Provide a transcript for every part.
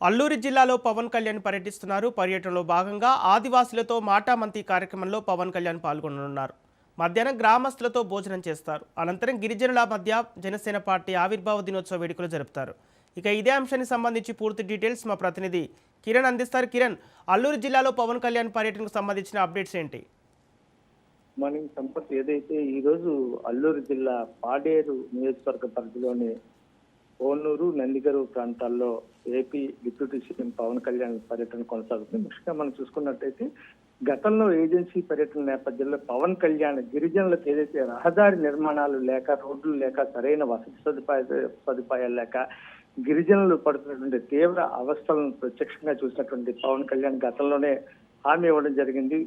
అల్లూరి జిల్లాలో పవన్ కళ్యాణ్ పర్యటిస్తున్నారు. పర్యటనలో భాగంగా ఆదివాసులతో మాటామంతి కార్యక్రమంలో పవన్ కళ్యాణ్ పాల్గొననున్నారు. మధ్యాహ్నం గ్రామస్తులతో భోజనం చేస్తారు. అనంతరం గిరిజనుల మధ్య జనసేన పార్టీ ఆవిర్భావ దినోత్సవ వేడుకలు జరుపుతారు. ఇక ఇదే అంశానికి సంబంధించి పూర్తి డీటెయిల్స్ మా ప్రతినిధి కిరణ్ అందిస్తారు. కిరణ్, అల్లూరి జిల్లాలో పవన్ కళ్యాణ్ పర్యటనకు సంబంధించిన అప్డేట్స్ ఏంటి? మార్నింగ్ సంపత్ ఏదైతే ఈ రోజు అల్లూరు జిల్లా పాడేరు నియోజకవర్గ పరిధిలోని కోనూరు నందిగరు ప్రాంతాల్లో AP deputy CM Pawan Kalyan పర్యటన కొనసాగుతుంది. ముఖ్యంగా మనం చూసుకున్నట్టయితే గతంలో ఏజెన్సీ పర్యటన నేపథ్యంలో పవన్ కళ్యాణ్ గిరిజనులకు ఏదైతే రహదారి నిర్మాణాలు లేక, రోడ్లు లేక, సరైన వసతి సదుపాయాలు లేక గిరిజనులు పడుతున్నటువంటి తీవ్ర అవస్థలను ప్రత్యక్షంగా చూసినటువంటి పవన్ కళ్యాణ్ గతంలోనే హామీ ఇవ్వడం జరిగింది.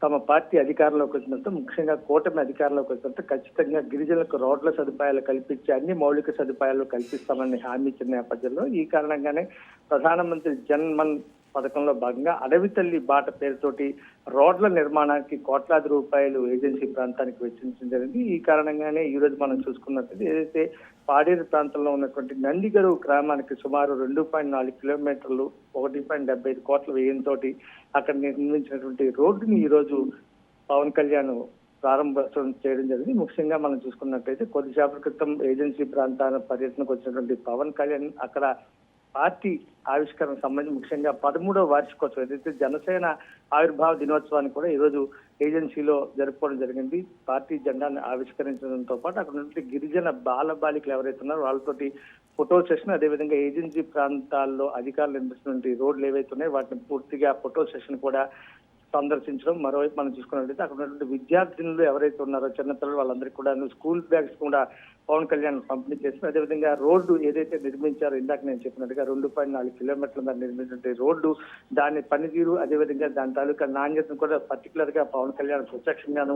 తమ పార్టీ అధికారంలోకి వచ్చినంత, ముఖ్యంగా కూటమి అధికారంలోకి వచ్చినంత ఖచ్చితంగా గిరిజనులకు రోడ్ల సదుపాయాలు కల్పించి అన్ని మౌలిక సదుపాయాలు కల్పిస్తామని హామీ ఇచ్చిన నేపథ్యంలో ఈ కారణంగానే ప్రధానమంత్రి జన్ మన్ పథకంలో భాగంగా అడవి తల్లి బాట పేరుతోటి రోడ్ల నిర్మాణానికి కోట్లాది రూపాయలు ఏజెన్సీ ప్రాంతానికి వెచ్చించడం జరిగింది. ఈ కారణంగానే ఈ రోజు మనం చూసుకున్నట్లయితే ఏదైతే పాడేరు ప్రాంతంలో ఉన్నటువంటి నందిగరు గ్రామానికి సుమారు 2.4 కిలోమీటర్లు 1.75 కోట్ల వ్యయంతో అక్కడ నిర్మించినటువంటి రోడ్డుని ఈ రోజు పవన్ కళ్యాణ్ ప్రారంభోత్సవం చేయడం జరిగింది. ముఖ్యంగా మనం చూసుకున్నట్లయితే కొద్దిసేపటి క్రితం ఏజెన్సీ ప్రాంతాల పర్యటనకు వచ్చినటువంటి పవన్ కళ్యాణ్ అక్కడ పార్టీ ఆవిష్కరణ సంబంధించి ముఖ్యంగా 13వ వార్షికోత్సవం ఏదైతే జనసేన ఆవిర్భావ దినోత్సవాన్ని కూడా ఈరోజు ఏజెన్సీలో జరుపుకోవడం జరిగింది. పార్టీ జెండాను ఆవిష్కరించడంతో పాటు అక్కడ ఉన్నటువంటి గిరిజన బాలబాలికలు ఎవరైతే ఉన్నారో వాళ్ళతోటి ఫోటో సెషన్, అదేవిధంగా ఏజెన్సీ ప్రాంతాల్లో అధికారులు నిర్మిస్తున్నటువంటి రోడ్లు ఏవైతే ఉన్నాయో వాటిని పూర్తిగా ఫోటో సెషన్ కూడా సందర్శించడం. మరోవైపు మనం చూసుకున్నట్లయితే అక్కడ ఉన్నటువంటి విద్యార్థినులు ఎవరైతే ఉన్నారో చిన్నపిల్లలు వాళ్ళందరికీ కూడా స్కూల్ బ్యాగ్స్ కూడా పవన్ కళ్యాణ్ పంపిణీ చేసిన, అదేవిధంగా రోడ్డు ఏదైతే నిర్మించారో ఇందాక నేను చెప్పినట్టుగా 2.4 కిలోమీటర్ల మీద నిర్మించిన రోడ్డు దాని పనితీరు, అదేవిధంగా దాని తాలూకా నాణ్యతను కూడా పర్టికులర్ గా పవన్ కళ్యాణ్ ప్రత్యక్షంగాను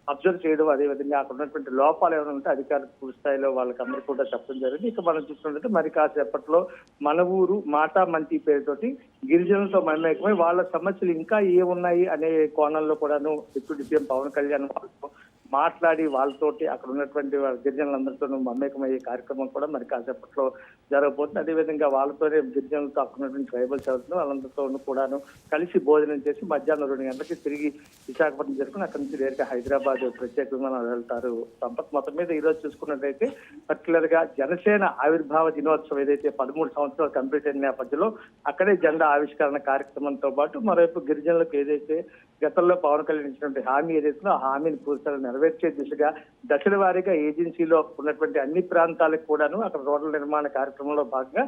అబ్జర్వ్ చేయడం, అదేవిధంగా అక్కడ ఉన్నటువంటి లోపాలు ఏమైనా ఉంటే అధికారులు పూర్తి స్థాయిలో వాళ్ళకందరూ కూడా చెప్పడం జరిగింది. ఇక మనం చూసుకున్నట్లయితే మరి కాసేపట్లో మన ఊరు మాటామంతి పేరుతోటి గిరిజనులతో మమేకమై వాళ్ళ సమస్యలు ఇంకా ఏమున్నాయి అనే కోణంలో కూడాను డిప్యూటీ సీఎం పవన్ కళ్యాణ్ వాళ్ళతో మాట్లాడి వాళ్ళతోటి అక్కడ ఉన్నటువంటి గిరిజనులందరితో మమేకమయ్యే కార్యక్రమం కూడా మరి కాసేపట్లో జరగబోతుంది. అదేవిధంగా వాళ్ళతోనే గిరిజనులతో అక్కడ ఉన్నటువంటి ట్రైబల్స్ ఎవరితో వాళ్ళందరితో కూడాను కలిసి భోజనం చేసి మధ్యాహ్నం 2 గంటలకి తిరిగి విశాఖపట్నం జరుపుకుని అక్కడి నుంచి నేరుగా హైదరాబాద్ ప్రత్యేక విమానాలు వెళ్తారు. సంపత్ మొత్తం మీద ఈ రోజు చూసుకున్నట్లయితే పర్టికులర్ గా జనసేన ఆవిర్భావ దినోత్సవం ఏదైతే 13 సంవత్సరాలు కంప్లీట్ అయిన నేపథ్యంలో అక్కడే జెండా ఆవిష్కరణ కార్యక్రమంతో పాటు మరోవైపు గిరిజనులకు ఏదైతే గతంలో పవన్ కళ్యాణ్ ఇచ్చినటువంటి హామీ ఏదైతే ఆ హామీని పూర్తిగా నెరవేర్చే దిశగా దశల వారీగా ఏజెన్సీలో ఉన్నటువంటి అన్ని ప్రాంతాలకు కూడాను అక్కడ రోడ్ల నిర్మాణ కార్యక్రమంలో భాగంగా